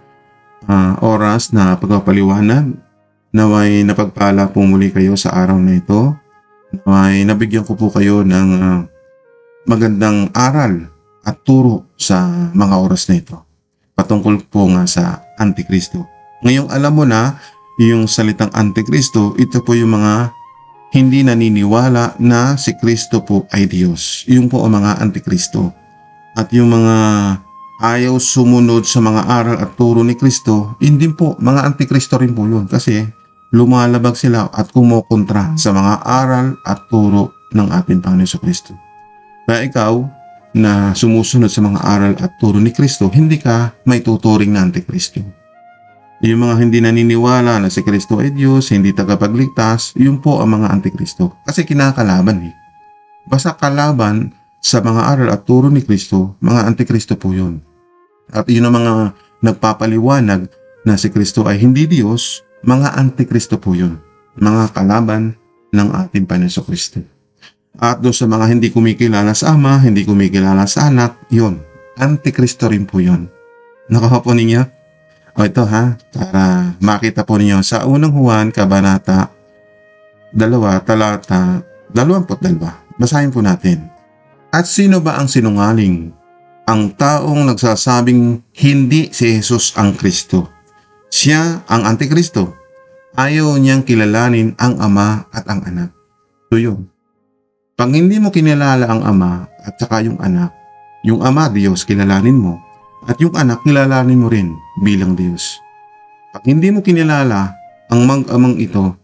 oras na pagpapaliwanag. Naway napagpala po muli kayo sa araw na ito. Naway nabigyan ko po kayo ng magandang aral at turo sa mga oras na ito. Patungkol po nga sa Antikristo. Ngayong alam mo na yung salitang Antikristo, ito po yung mga hindi naniniwala na si Kristo po ay Diyos. Yung po ang mga Antikristo. At yung mga ayaw sumunod sa mga aral at turo ni Kristo, hindi po, mga Antikristo rin po yun. Kasi lumalabag sila at kumukontra sa mga aral at turo ng ating Panginoon Kristo. Kaya ikaw na sumusunod sa mga aral at turo ni Kristo, hindi ka may tuturing na Antikristo. Yung mga hindi naniniwala na si Kristo ay Diyos, hindi tagapagligtas, yun po ang mga Antikristo. Kasi kinakalaban Basta kalaban sa mga aral at turo ni Kristo, mga Antikristo po yun. At yun ang mga nagpapaliwanag na si Kristo ay hindi Diyos, mga Antikristo po yun. Mga kalaban ng ating Panginoon Kristo. At doon sa mga hindi kumikilala sa Ama, hindi kumikilala sa Anak, yun. Antikristo rin po yun. Nakuha po ninyo? Ito para makita po ninyo sa unang Juan, Kabanata 2, talata 22. Basahin po natin. At sino ba ang sinungaling? Ang taong nagsasabing hindi si Jesus ang Kristo. Siya ang Antikristo. Ayaw niyang kilalanin ang Ama at ang Anak. So yun. Pag hindi mo kinilala ang Ama at saka yung Anak, yung Ama, Diyos, kilalanin mo, at yung Anak, kilalanin mo rin bilang Diyos. Pag hindi mo kinilala ang mag-amang ito,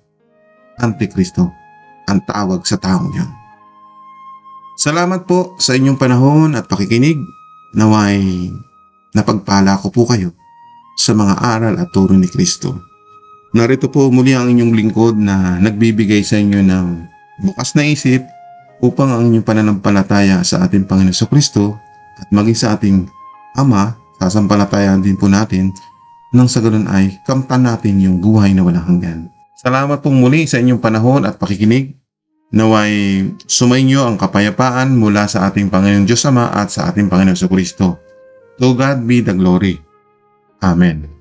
Antikristo ang tawag sa taong yan. Salamat po sa inyong panahon at pakikinig. Naway napagpala ko po kayo sa mga aral at turo ni Kristo. Narito po muli ang inyong lingkod na nagbibigay sa inyo ng bukas na isip upang ang inyong pananampalataya sa ating Panginoon Kristo at maging sa ating Ama, sasampalatayan din po natin nang sa ganun ay kamtan natin yung buhay na walang hanggan. Salamat pong muli sa inyong panahon at pakikinig. Naway sumainyo ang kapayapaan mula sa ating Panginoon Diyos Ama at sa ating Panginoon Kristo. To God be the glory. Amen.